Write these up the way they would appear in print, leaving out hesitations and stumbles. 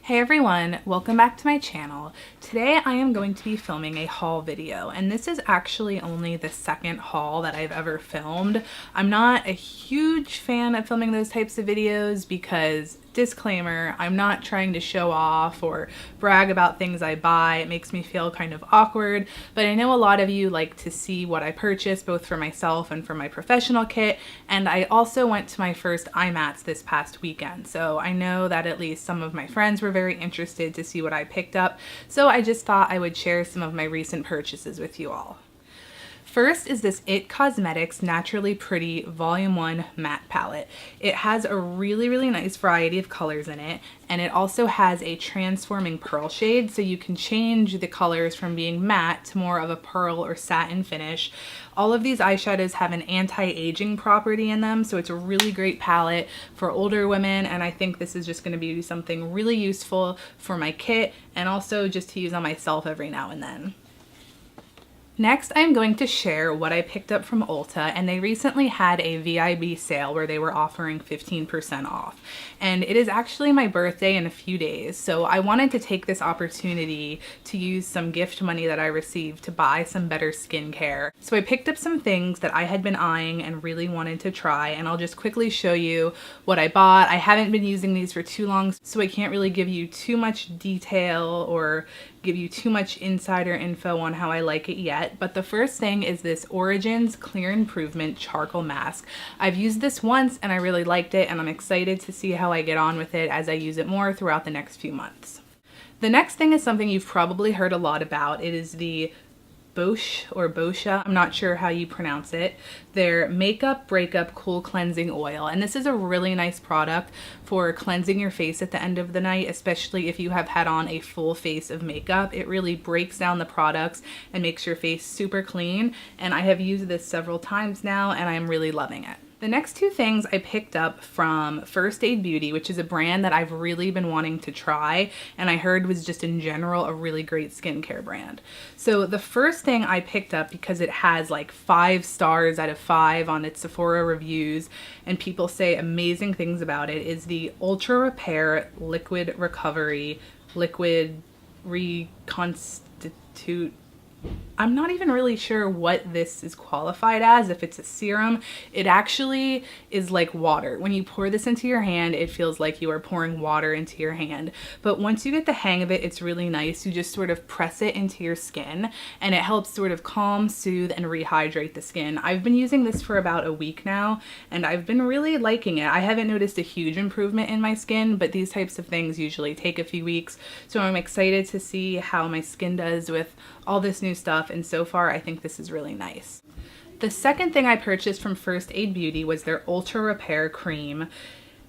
Hey everyone, welcome back to my channel. Today I am going to be filming a haul video, and this is actually only the second haul that I've ever filmed. I'm not a huge fan of filming those types of videos because, disclaimer, I'm not trying to show off or brag about things I buy. It makes me feel kind of awkward, but I know a lot of you like to see what I purchase both for myself and for my professional kit, and I also went to my first IMATS this past weekend, so I know that at least some of my friends were very interested to see what I picked up, so I just thought I would share some of my recent purchases with you all. First is this IT Cosmetics Naturally Pretty Volume 1 Matte Palette. It has a really nice variety of colors in it, and it also has a transforming pearl shade, so you can change the colors from being matte to more of a pearl or satin finish. All of these eyeshadows have an anti-aging property in them, so it's a really great palette for older women, and I think this is just going to be something really useful for my kit and also just to use on myself every now and then. Next, I'm going to share what I picked up from Ulta, and they recently had a VIB sale where they were offering 15% off. And it is actually my birthday in a few days, so I wanted to take this opportunity to use some gift money that I received to buy some better skincare. So I picked up some things that I had been eyeing and really wanted to try, and I'll just quickly show you what I bought. I haven't been using these for too long, so I can't really give you too much detail or give you too much insider info on how I like it yet, but the first thing is this Origins Clear Improvement Charcoal Mask. I've used this once and I really liked it, and I'm excited to see how I get on with it as I use it more throughout the next few months. The next thing is something you've probably heard a lot about. It is the Boscia, I'm not sure how you pronounce it, their Makeup Breakup Cool Cleansing Oil. And this is a really nice product for cleansing your face at the end of the night, especially if you have had on a full face of makeup. It really breaks down the products and makes your face super clean. And I have used this several times now and I'm really loving it. The next two things I picked up from First Aid Beauty, which is a brand that I've really been wanting to try and I heard was just in general a really great skincare brand. So the first thing I picked up, because it has like 5 stars out of 5 on its Sephora reviews and people say amazing things about it, is the Ultra Repair Liquid Recovery Liquid Reconstitute. I'm not even really sure what this is qualified as, if it's a serum. It actually is like water. When you pour this into your hand, it feels like you are pouring water into your hand. But once you get the hang of it, it's really nice. You just sort of press it into your skin and it helps sort of calm, soothe, and rehydrate the skin. I've been using this for about a week now and I've been really liking it. I haven't noticed a huge improvement in my skin, but these types of things usually take a few weeks. So I'm excited to see how my skin does with all this new stuff, and so far I think this is really nice. The second thing I purchased from First Aid Beauty was their Ultra Repair Cream,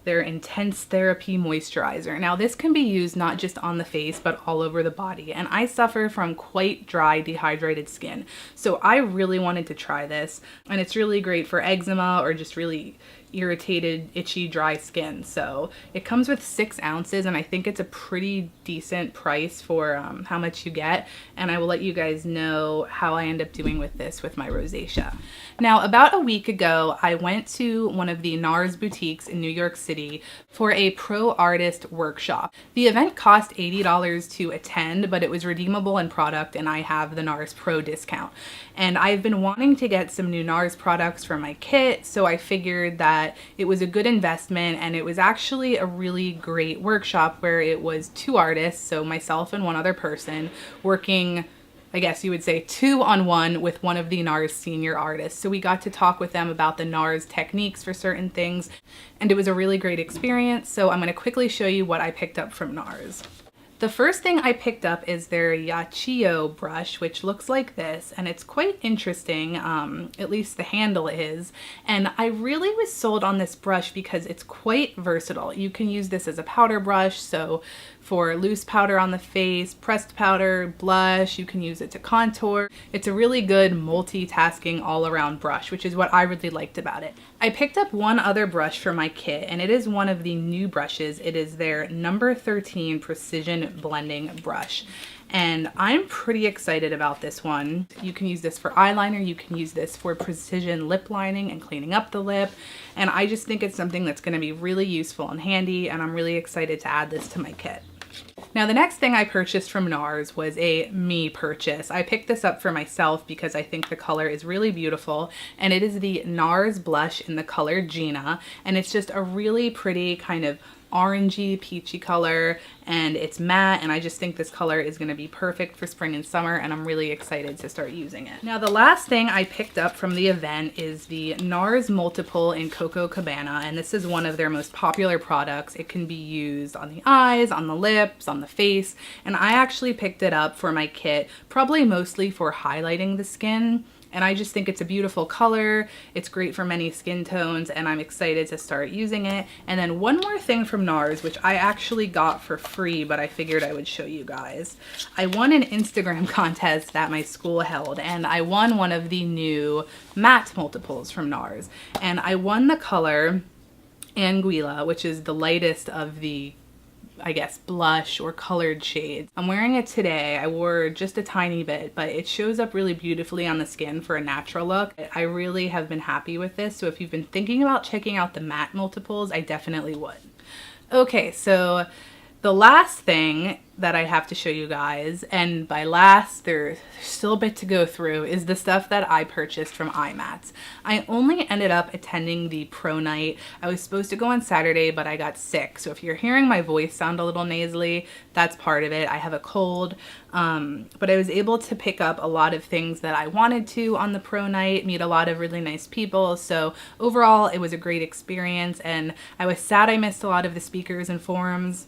their Intense Therapy Moisturizer. Now this can be used not just on the face but all over the body, and I suffer from quite dry, dehydrated skin, so I really wanted to try this, and it's really great for eczema or just really irritated, itchy, dry skin. So it comes with 6 ounces and I think it's a pretty decent price for how much you get, and I will let you guys know how I end up doing with this with my rosacea. Now, about a week ago, I went to one of the Nars boutiques in New York City for a pro artist workshop. The event cost $80 to attend, but it was redeemable in product and I have the Nars Pro discount. And I've been wanting to get some new Nars products for my kit, so I figured that it was a good investment, and it was actually a really great workshop where it was 2 artists, so myself and one other person, working, I guess you would say, 2-on-1 with one of the Nars senior artists. So we got to talk with them about the Nars techniques for certain things, and it was a really great experience. So I'm going to quickly show you what I picked up from Nars. The first thing I picked up is their Yachio brush, which looks like this, and it's quite interesting, at least the handle is, and I really was sold on this brush because it's quite versatile. You can use this as a powder brush, so for loose powder on the face, pressed powder, blush, you can use it to contour. It's a really good multitasking all-around brush, which is what I really liked about it. I picked up one other brush for my kit, and it is one of the new brushes. It is their number 13 Precision Blending Brush. And I'm pretty excited about this one. You can use this for eyeliner, you can use this for precision lip lining and cleaning up the lip. And I just think it's something that's gonna be really useful and handy, and I'm really excited to add this to my kit. Now the next thing I purchased from Nars was a me purchase. I picked this up for myself because I think the color is really beautiful, and it is the Nars blush in the color Gina, and it's just a really pretty kind of orangey peachy color, and it's matte, and I just think this color is going to be perfect for spring and summer, and I'm really excited to start using it. Now the last thing I picked up from the event is the Nars Multiple in Coco Cabana, and this is one of their most popular products. It can be used on the eyes, on the lips, on the face, and I actually picked it up for my kit, probably mostly for highlighting the skin. And I just think it's a beautiful color. It's great for many skin tones, and I'm excited to start using it. And then one more thing from Nars, which I actually got for free, but I figured I would show you guys. I won an Instagram contest that my school held, and I won one of the new matte multiples from Nars. And I won the color Anguilla, which is the lightest of the, I guess, blush or colored shades. I'm wearing it today. I wore just a tiny bit, but it shows up really beautifully on the skin for a natural look. I really have been happy with this, so if you've been thinking about checking out the matte multiples, I definitely would. Okay, so the last thing that I have to show you guys, and by last, there's still a bit to go through, is the stuff that I purchased from IMATS. I only ended up attending the pro night. I was supposed to go on Saturday, but I got sick. So if you're hearing my voice sound a little nasally, that's part of it. I have a cold, but I was able to pick up a lot of things that I wanted to on the pro night, meet a lot of really nice people. So overall, it was a great experience, and I was sad I missed a lot of the speakers and forums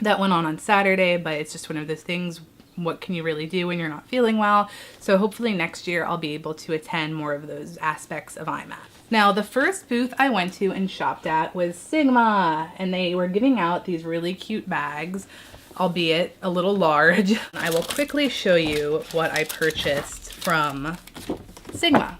that went on Saturday, but it's just one of those things. What can you really do when you're not feeling well? So hopefully next year I'll be able to attend more of those aspects of IMATS. Now the first booth I went to and shopped at was Sigma, and they were giving out these really cute bags, albeit a little large. I will quickly show you what I purchased from Sigma.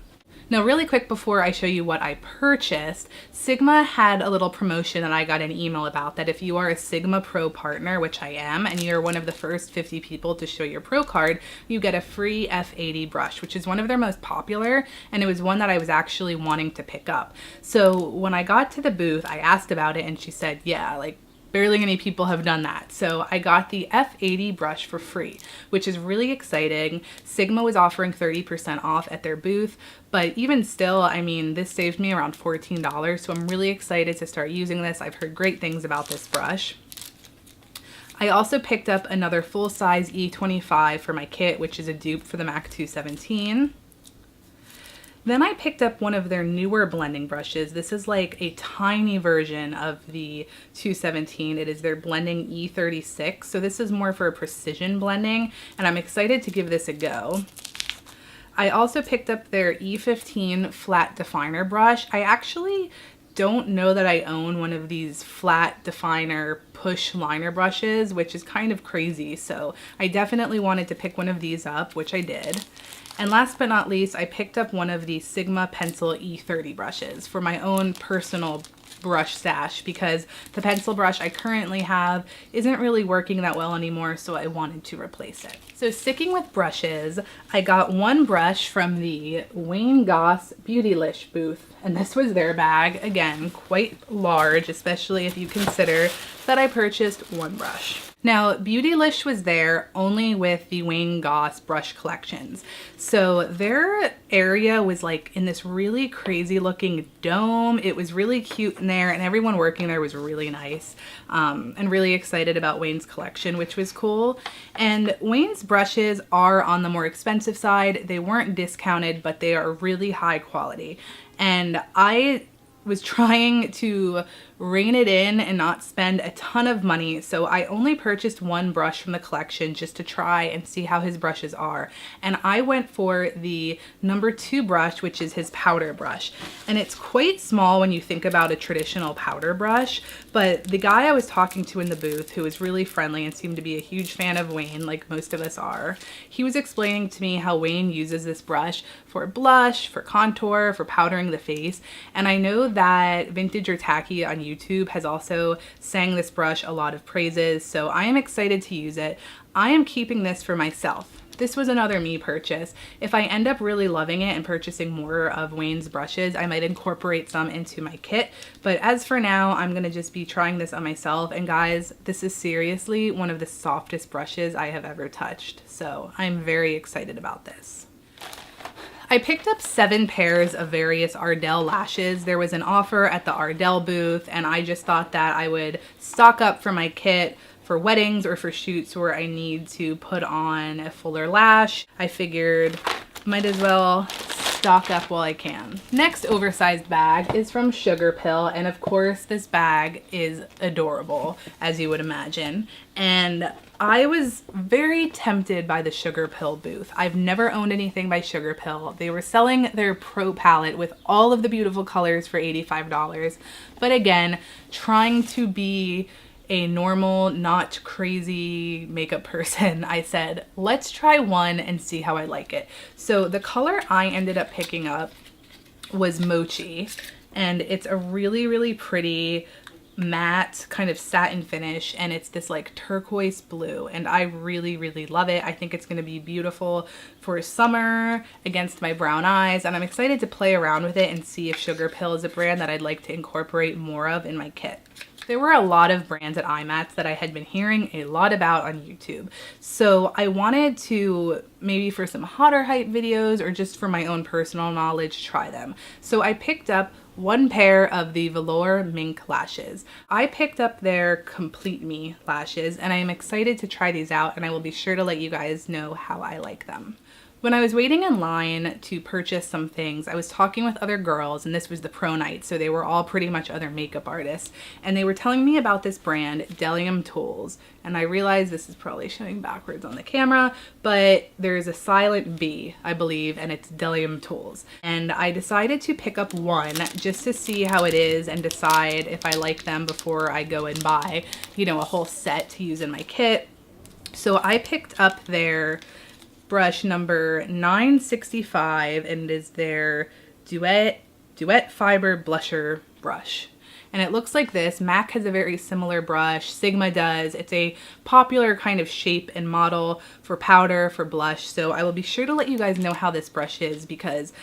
Now really quick before I show you what I purchased, Sigma had a little promotion that I got an email about, that if you are a Sigma Pro partner, which I am, and you're one of the first 50 people to show your Pro card, you get a free F80 brush, which is one of their most popular, and it was one that I was actually wanting to pick up. So when I got to the booth, I asked about it, and she said, yeah, like, barely any people have done that. So I got the F80 brush for free, which is really exciting. Sigma was offering 30% off at their booth, but even still, I mean, this saved me around $14, so I'm really excited to start using this. I've heard great things about this brush. I also picked up another full-size E25 for my kit, which is a dupe for the MAC 217. Then I picked up one of their newer blending brushes. This is like a tiny version of the 217. It is their blending E36. So this is more for precision blending, and I'm excited to give this a go. I also picked up their E15 flat definer brush. I actually don't know that I own one of these flat definer push liner brushes, which is kind of crazy. So I definitely wanted to pick one of these up, which I did. And last but not least, I picked up one of the Sigma Pencil E30 brushes for my own personal brush stash, because the pencil brush I currently have isn't really working that well anymore, so I wanted to replace it. So sticking with brushes, I got one brush from the Wayne Goss Beautylish booth, and this was their bag. Again, quite large, especially if you consider that I purchased one brush. Now, Beautylish was there only with the Wayne Goss brush collections. So their area was like in this really crazy looking dome. It was really cute in there, and everyone working there was really nice, and really excited about Wayne's collection, which was cool. And Wayne's brushes are on the more expensive side. They weren't discounted, but they are really high quality. And I was trying to rein it in and not spend a ton of money, so I only purchased one brush from the collection just to try and see how his brushes are. And I went for the number 2 brush, which is his powder brush, and it's quite small when you think about a traditional powder brush. But the guy I was talking to in the booth, who was really friendly and seemed to be a huge fan of Wayne, like most of us are, he was explaining to me how Wayne uses this brush for blush, for contour, for powdering the face. And I know that Vintage or Tacky on YouTube has also sang this brush a lot of praises, so I am excited to use it. I am keeping this for myself. this was another me purchase. If I end up really loving it and purchasing more of Wayne's brushes, I might incorporate some into my kit. But as for now, I'm gonna just be trying this on myself. And guys, this is seriously one of the softest brushes I have ever touched. So I'm very excited about this. I picked up 7 pairs of various Ardell lashes. There was an offer at the Ardell booth, and I just thought that I would stock up for my kit for weddings or for shoots where I need to put on a fuller lash. I figured might as well stock up while I can. Next oversized bag is from Sugar Pill, and of course this bag is adorable, as you would imagine. And I was very tempted by the Sugar Pill booth. I've never owned anything by Sugar Pill. They were selling their Pro palette with all of the beautiful colors for $85. But again, trying to be a normal, not crazy makeup person, I said, let's try one and see how I like it. So the color I ended up picking up was Mochi, and it's a really, really pretty matte kind of satin finish, and it's this like turquoise blue, and I really, really love it. I think it's going to be beautiful for summer against my brown eyes, and I'm excited to play around with it and see if Sugar Pill is a brand that I'd like to incorporate more of in my kit. There were a lot of brands at IMATS that I had been hearing a lot about on YouTube. So I wanted to, maybe for some hotter hype videos or just for my own personal knowledge, try them. So I picked up 1 pair of the Velour Mink lashes. I picked up their Complete Me lashes, and I am excited to try these out, and I will be sure to let you guys know how I like them. When I was waiting in line to purchase some things, I was talking with other girls, and this was the pro night, so they were all pretty much other makeup artists, and they were telling me about this brand, Delium Tools, and I realized this is probably showing backwards on the camera, but there's a silent B, I believe, and it's Delium Tools. And I decided to pick up 1 just to see how it is and decide if I like them before I go and buy, you know, a whole set to use in my kit. So I picked up their brush number 965, and it is their Duet Fiber Blusher brush. And it looks like this. MAC has a very similar brush. Sigma does. It's a popular kind of shape and model for powder, for blush. So I will be sure to let you guys know how this brush is, because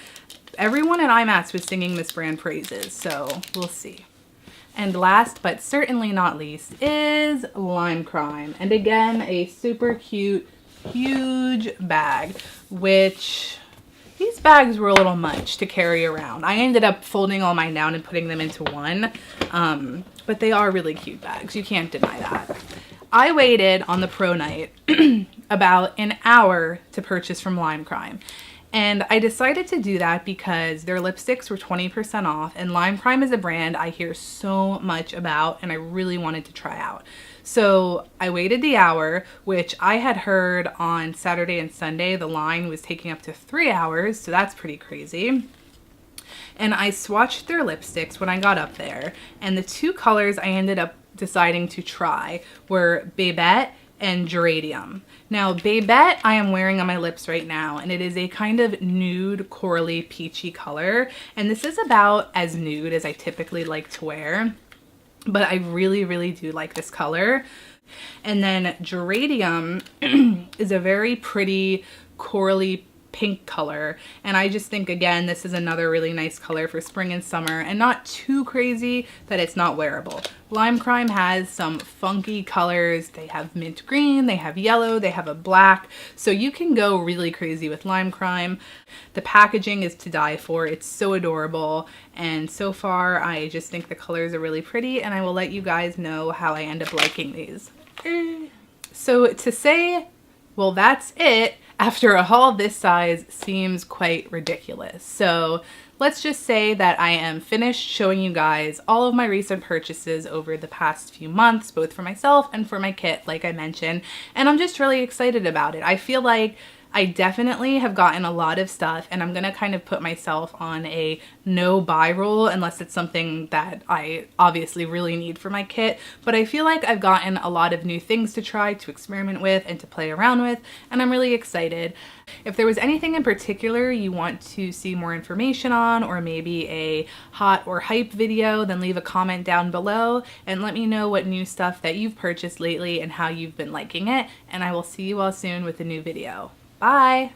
everyone at IMATS was singing this brand praises. So we'll see. And last but certainly not least is Lime Crime. And again, a super cute, huge bag, which these bags were a little much to carry around. I ended up folding all mine down and putting them into one, but they are really cute bags. You can't deny that. I waited on the pro night about an hour to purchase from Lime Crime. And I decided to do that because their lipsticks were 20% off, and Lime Crime is a brand I hear so much about and I really wanted to try out. So I waited the hour, which I had heard on Saturday and Sunday the line was taking up to 3 hours, so that's pretty crazy. And I swatched their lipsticks when I got up there, and the 2 colors I ended up deciding to try were Babette and Geranium. Now, Babette I am wearing on my lips right now, and it is a kind of nude, corally, peachy color, and this is about as nude as I typically like to wear, but I really, really do like this color. And then Geranium is a very pretty, corally, pink color, and I just think, again, this is another really nice color for spring and summer, and not too crazy that it's not wearable. Lime Crime has some funky colors. They have mint green, they have yellow, they have a black, so you can go really crazy with Lime Crime. The packaging is to die for. It's so adorable, and so far I just think the colors are really pretty, and I will let you guys know how I end up liking these. So to say, well, that's it, after a haul this size seems quite ridiculous. So let's just say that I am finished showing you guys all of my recent purchases over the past few months, both for myself and for my kit, like I mentioned, and I'm just really excited about it. I feel like I definitely have gotten a lot of stuff, and I'm gonna kind of put myself on a no buy rule unless it's something that I obviously really need for my kit, but I feel like I've gotten a lot of new things to try, to experiment with, and to play around with, and I'm really excited. If there was anything in particular you want to see more information on, or maybe a hot or hype video, then leave a comment down below and let me know what new stuff that you've purchased lately and how you've been liking it, and I will see you all soon with a new video. Bye!